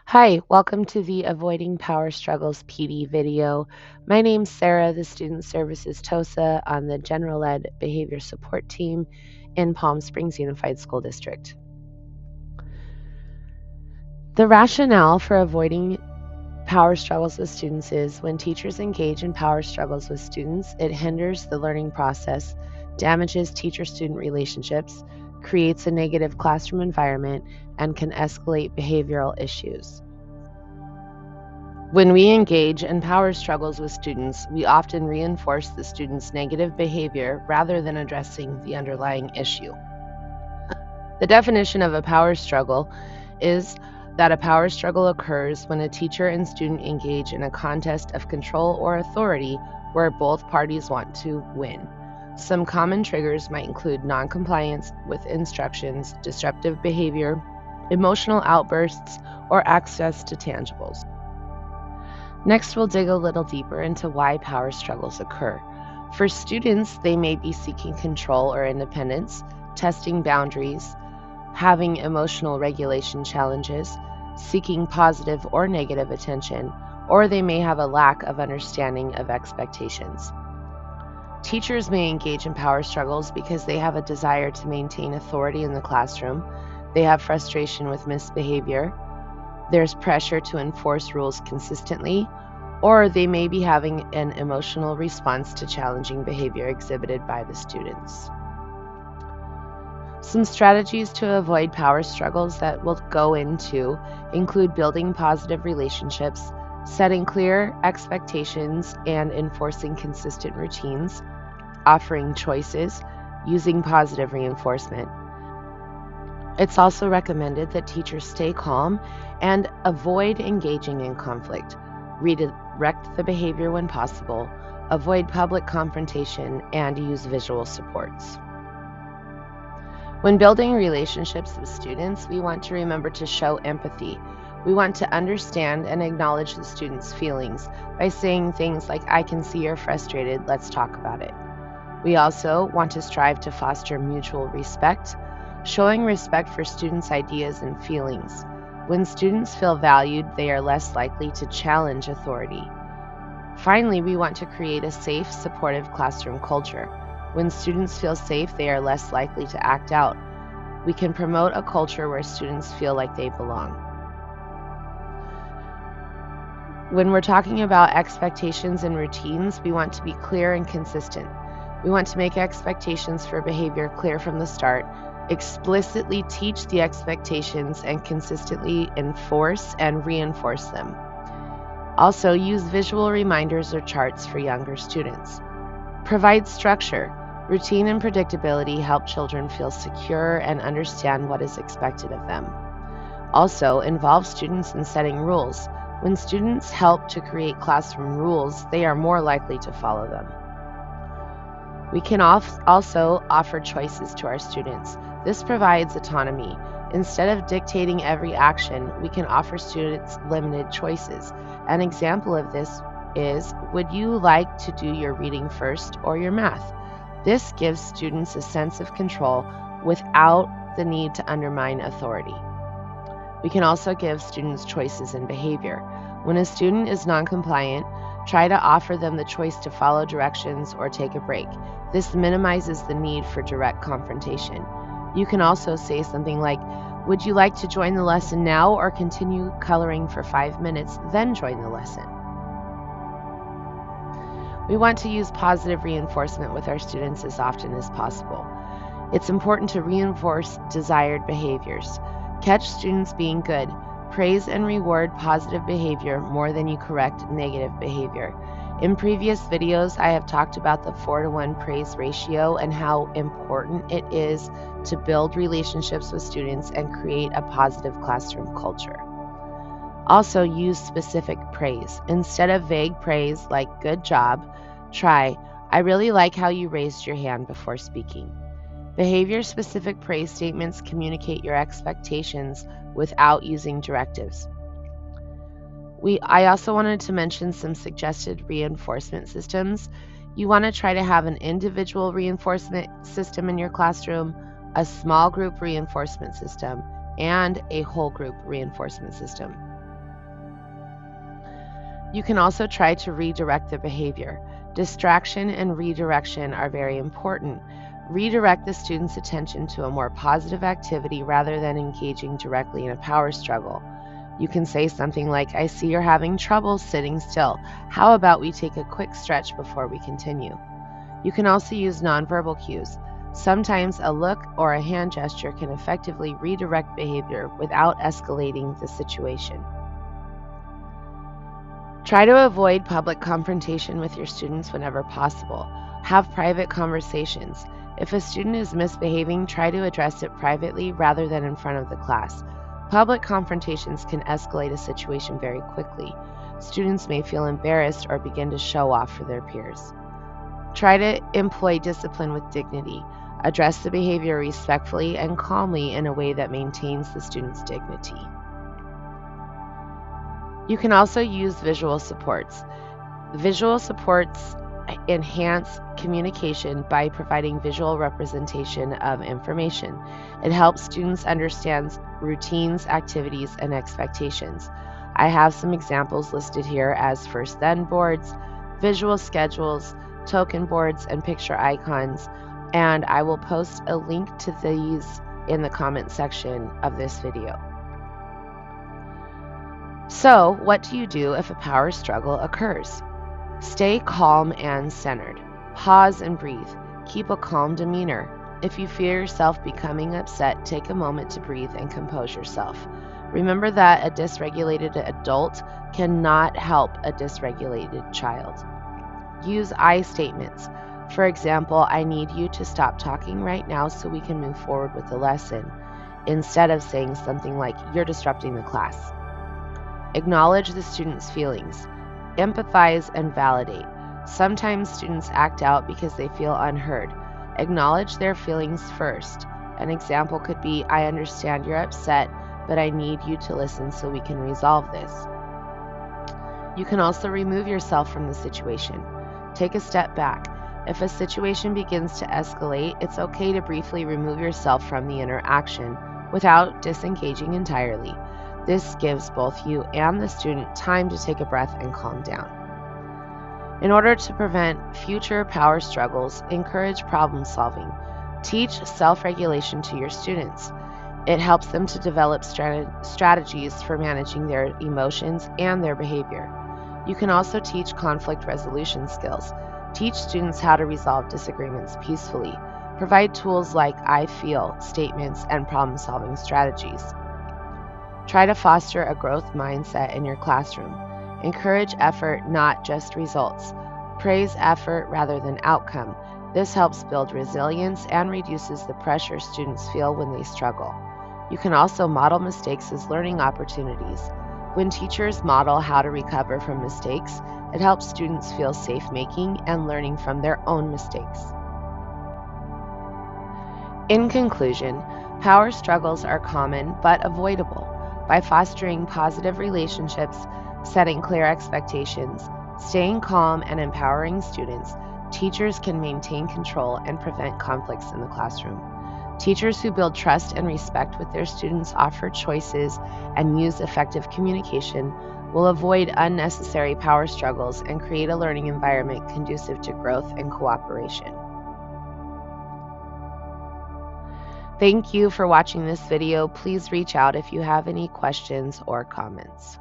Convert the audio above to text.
Hi, welcome to the Avoiding Power Struggles PD video. My name's Sarah, the Student Services TOSA on the General Ed Behavior Support Team in Palm Springs Unified School District. The rationale for avoiding power struggles with students is when teachers engage in power struggles with students, it hinders the learning process, damages teacher-student relationships, creates a negative classroom environment, and can escalate behavioral issues. When we engage in power struggles with students, we often reinforce the student's negative behavior rather than addressing the underlying issue. The definition of a power struggle is that a power struggle occurs when a teacher and student engage in a contest of control or authority where both parties want to win. Some common triggers might include noncompliance with instructions, disruptive behavior, emotional outbursts, or access to tangibles. Next, we'll dig a little deeper into why power struggles occur. For students, they may be seeking control or independence, testing boundaries, having emotional regulation challenges, seeking positive or negative attention, or they may have a lack of understanding of expectations. Teachers may engage in power struggles because they have a desire to maintain authority in the classroom, they have frustration with misbehavior, there's pressure to enforce rules consistently, or they may be having an emotional response to challenging behavior exhibited by the students. Some strategies to avoid power struggles that we'll go into include building positive relationships, setting clear expectations and enforcing consistent routines, offering choices, using positive reinforcement. It's also recommended that teachers stay calm and avoid engaging in conflict, redirect the behavior when possible, avoid public confrontation, and use visual supports. When building relationships with students, we want to remember to show empathy. We want to understand and acknowledge the student's feelings by saying things like, "I can see you're frustrated, let's talk about it." We also want to strive to foster mutual respect, showing respect for students' ideas and feelings. When students feel valued, they are less likely to challenge authority. Finally, we want to create a safe, supportive classroom culture. When students feel safe, they are less likely to act out. We can promote a culture where students feel like they belong. When we're talking about expectations and routines, we want to be clear and consistent. We want to make expectations for behavior clear from the start, explicitly teach the expectations, and consistently enforce and reinforce them. Also, use visual reminders or charts for younger students. Provide structure. Routine and predictability help children feel secure and understand what is expected of them. Also, involve students in setting rules. When students help to create classroom rules, they are more likely to follow them. We can also offer choices to our students. This provides autonomy. Instead of dictating every action, we can offer students limited choices. An example of this is, would you like to do your reading first or your math? This gives students a sense of control without the need to undermine authority. We can also give students choices in behavior. When a student is non-compliant, try to offer them the choice to follow directions or take a break. This minimizes the need for direct confrontation. You can also say something like, "Would you like to join the lesson now or continue coloring for 5 minutes, then join the lesson?" We want to use positive reinforcement with our students as often as possible. It's important to reinforce desired behaviors. Catch students being good. Praise and reward positive behavior more than you correct negative behavior. In previous videos, I have talked about the 4-to-1 praise ratio and how important it is to build relationships with students and create a positive classroom culture. Also, use specific praise. Instead of vague praise like "good job," try, "I really like how you raised your hand before speaking." Behavior-specific praise statements communicate your expectations without using directives. I also wanted to mention some suggested reinforcement systems. You want to try to have an individual reinforcement system in your classroom, a small group reinforcement system, and a whole group reinforcement system. You can also try to redirect the behavior. Distraction and redirection are very important. Redirect the student's attention to a more positive activity rather than engaging directly in a power struggle. You can say something like, "I see you're having trouble sitting still. How about we take a quick stretch before we continue?" You can also use nonverbal cues. Sometimes a look or a hand gesture can effectively redirect behavior without escalating the situation. Try to avoid public confrontation with your students whenever possible. Have private conversations. If a student is misbehaving, try to address it privately rather than in front of the class. Public confrontations can escalate a situation very quickly. Students may feel embarrassed or begin to show off for their peers. Try to employ discipline with dignity. Address the behavior respectfully and calmly in a way that maintains the student's dignity. You can also use visual supports. Visual supports enhance communication by providing visual representation of information. It helps students understand routines, activities, and expectations. I have some examples listed here as first-then boards, visual schedules, token boards, and picture icons, and I will post a link to these in the comment section of this video. So, what do you do if a power struggle occurs? Stay calm and centered. Pause and breathe. Keep a calm demeanor. If you feel yourself becoming upset, take a moment to breathe and compose yourself. Remember that a dysregulated adult cannot help a dysregulated child. Use I statements. For example, "I need you to stop talking right now so we can move forward with the lesson," instead of saying something like, "You're disrupting the class." Acknowledge the student's feelings. Empathize and validate. Sometimes students act out because they feel unheard. Acknowledge their feelings first. An example could be, "I understand you're upset, but I need you to listen so we can resolve this." You can also remove yourself from the situation. Take a step back. If a situation begins to escalate, it's okay to briefly remove yourself from the interaction without disengaging entirely. This gives both you and the student time to take a breath and calm down. In order to prevent future power struggles, encourage problem solving. Teach self-regulation to your students. It helps them to develop strategies for managing their emotions and their behavior. You can also teach conflict resolution skills. Teach students how to resolve disagreements peacefully. Provide tools like "I feel" statements and problem-solving strategies. Try to foster a growth mindset in your classroom. Encourage effort, not just results. Praise effort rather than outcome. This helps build resilience and reduces the pressure students feel when they struggle. You can also model mistakes as learning opportunities. When teachers model how to recover from mistakes, it helps students feel safe making and learning from their own mistakes. In conclusion, power struggles are common but avoidable. By fostering positive relationships, setting clear expectations, staying calm, and empowering students, teachers can maintain control and prevent conflicts in the classroom. Teachers who build trust and respect with their students, offer choices, and use effective communication will avoid unnecessary power struggles and create a learning environment conducive to growth and cooperation. Thank you for watching this video. Please reach out if you have any questions or comments.